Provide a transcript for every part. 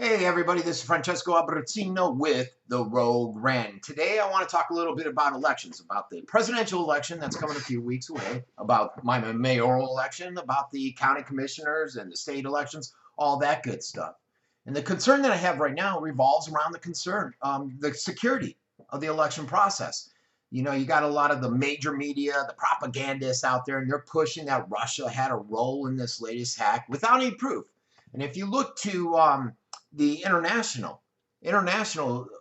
Hey everybody, this is Francesco Abbruzzino with the Rogue Rant. Today I want to talk a little bit about elections, about the presidential election that's coming a few weeks away, about my mayoral election, about the county commissioners and the state elections, all that good stuff. And the concern that I have right now revolves around the security of the election process. You know, you got a lot of the major media, the propagandists out there, and they're pushing that Russia had a role in this latest hack without any proof. And if you look to the international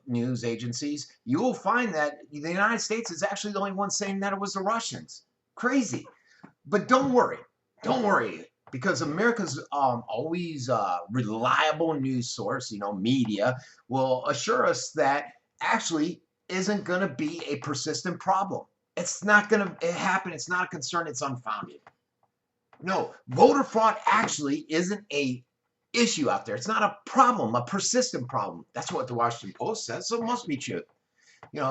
news agencies, you will find that the United States is actually the only one saying that it was the Russians. Crazy. But don't worry, because America's always reliable news source, media, will assure us that actually isn't going to be a persistent problem. It's not going to happen. It's not a concern. It's unfounded. No, voter fraud actually isn't a issue out there. It's not a problem, a persistent problem. That's what the Washington Post says, so it must be true.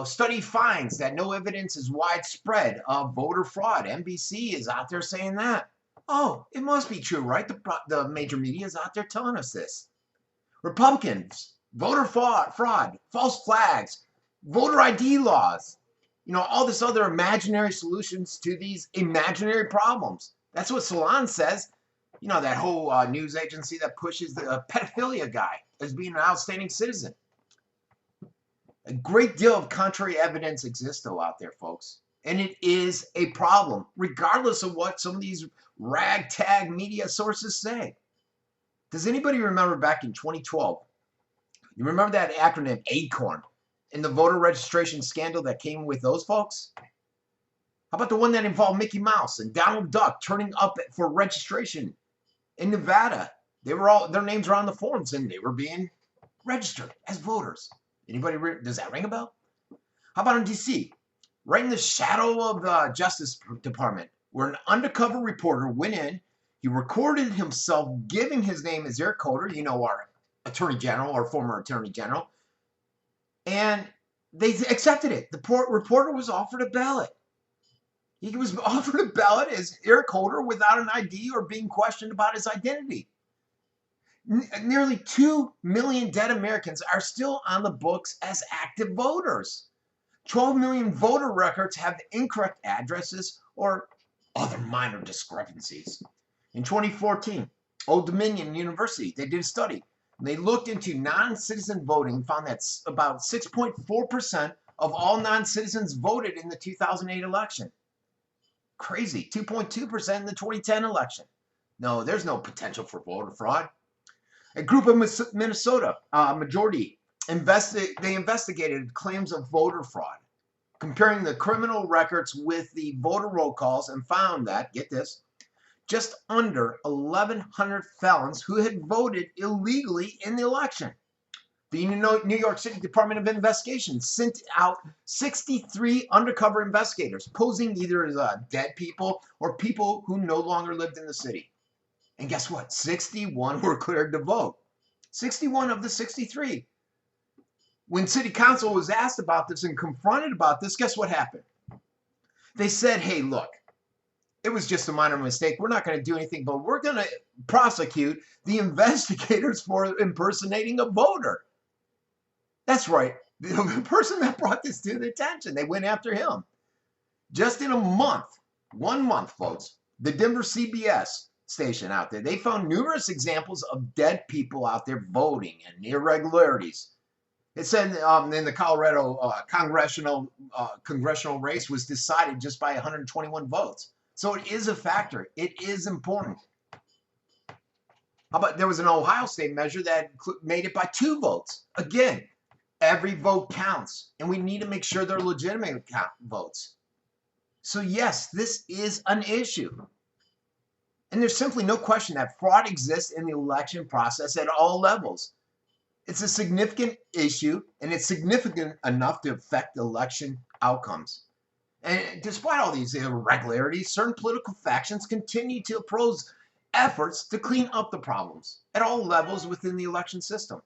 Study finds that no evidence is widespread of voter fraud. NBC is out there saying that. Oh, it must be true, right? The major media is out there telling us this. Republicans, voter fraud, false flags, voter ID laws, all this other imaginary solutions to these imaginary problems. That's what Salon says. That whole news agency that pushes the pedophilia guy as being an outstanding citizen. A great deal of contrary evidence exists, though, out there, folks. And it is a problem, regardless of what some of these ragtag media sources say. Does anybody remember back in 2012? You remember that acronym ACORN and the voter registration scandal that came with those folks? How about the one that involved Mickey Mouse and Donald Duck turning up for registration in Nevada? Their names were on the forms and they were being registered as voters. Does that ring a bell? How about in DC? Right in the shadow of the Justice Department, where an undercover reporter went in, he recorded himself giving his name as Eric Holder, our Attorney General, our former Attorney General, and they accepted it. The reporter was offered a ballot. He was offered a ballot as Eric Holder without an ID or being questioned about his identity. Nearly 2 million dead Americans are still on the books as active voters. 12 million voter records have incorrect addresses or other minor discrepancies. In 2014, Old Dominion University, they did a study. They looked into non-citizen voting and found that about 6.4% of all non-citizens voted in the 2008 election. Crazy. 2.2% in the 2010 election. No, there's no potential for voter fraud. A group of Minnesota majority they investigated claims of voter fraud, comparing the criminal records with the voter roll calls, and found that, get this, just under 1,100 felons who had voted illegally in the election. The New York City Department of Investigation sent out 63 undercover investigators, posing either as dead people or people who no longer lived in the city. And guess what? 61 were cleared to vote. 61 of the 63. When City Council was asked about this and confronted about this, guess what happened? They said, hey, look, it was just a minor mistake. We're not going to do anything, but we're going to prosecute the investigators for impersonating a voter. That's right. The person that brought this to their attention, they went after him. Just in a month, 1 month, folks, the Denver CBS station out there, they found numerous examples of dead people out there voting and irregularities. It said in the Colorado congressional race was decided just by 121 votes. So it is a factor. It is important. How about there was an Ohio State measure that made it by 2 votes. Again, every vote counts, and we need to make sure they're legitimate votes. So yes, this is an issue. And there's simply no question that fraud exists in the election process at all levels. It's a significant issue, and it's significant enough to affect the election outcomes. And despite all these irregularities, certain political factions continue to oppose efforts to clean up the problems at all levels within the election system.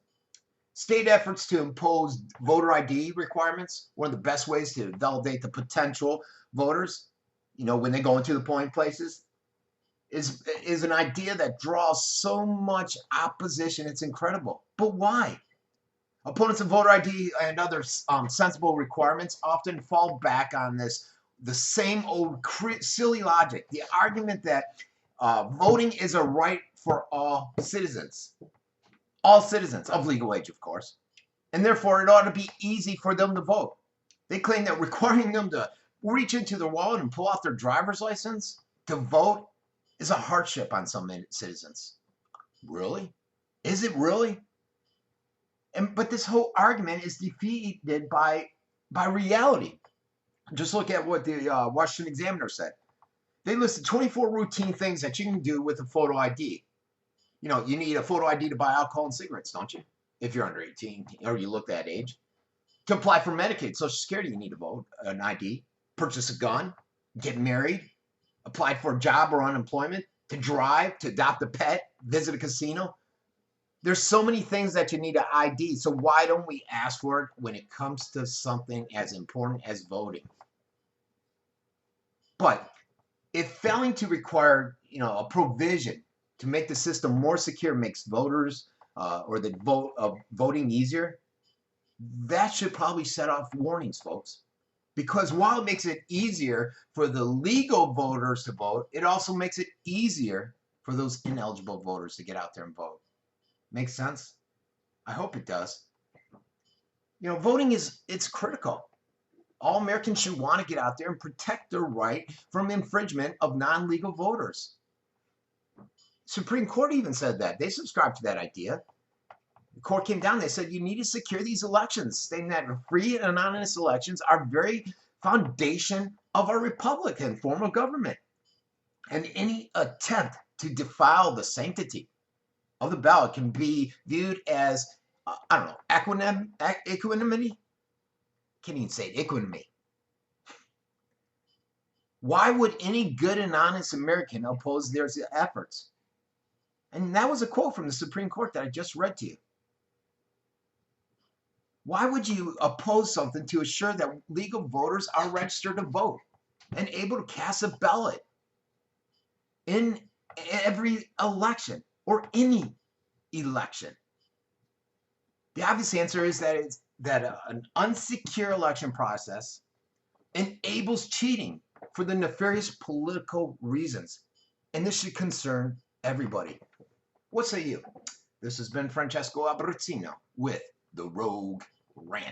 State efforts to impose voter ID requirements, one of the best ways to validate the potential voters, when they go into the polling places. is an idea that draws so much opposition. It's incredible. But why? Opponents of voter ID and other sensible requirements often fall back on the same old silly logic. The argument that voting is a right for all citizens of legal age, of course, and therefore it ought to be easy for them to vote. They claim that requiring them to reach into their wallet and pull out their driver's license to vote is a hardship on some citizens. Really? Is it really? But this whole argument is defeated by reality. Just look at what the Washington Examiner said. They listed 24 routine things that you can do with a photo ID. You know, you need a photo ID to buy alcohol and cigarettes, don't you? If you're under 18 or you look that age. To apply for Medicaid, Social Security, you need to vote an ID. Purchase a gun, get married, apply for a job or unemployment, to drive, to adopt a pet, visit a casino. There's so many things that you need an ID. So why don't we ask for it when it comes to something as important as voting? But if failing to require, a provision to make the system more secure makes voters or the voting easier, that should probably set off warnings, folks. Because while it makes it easier for the legal voters to vote, it also makes it easier for those ineligible voters to get out there and vote. Makes sense? I hope it does. Voting it's critical. All Americans should want to get out there and protect their right from infringement of non-legal voters. Supreme Court even said that. They subscribed to that idea. The court came down, they said you need to secure these elections, stating that free and anonymous elections are very foundation of our republic and form of government. And any attempt to defile the sanctity of the ballot can be viewed as, equanimity? Can't even say it, equanimity. Why would any good and honest American oppose their efforts? And that was a quote from the Supreme Court that I just read to you. Why would you oppose something to assure that legal voters are registered to vote and able to cast a ballot in every election or any election? The obvious answer is that an unsecure election process enables cheating for the nefarious political reasons, and this should concern everybody. What say you? This has been Francesco Abbruzzino with the Rogue Rant.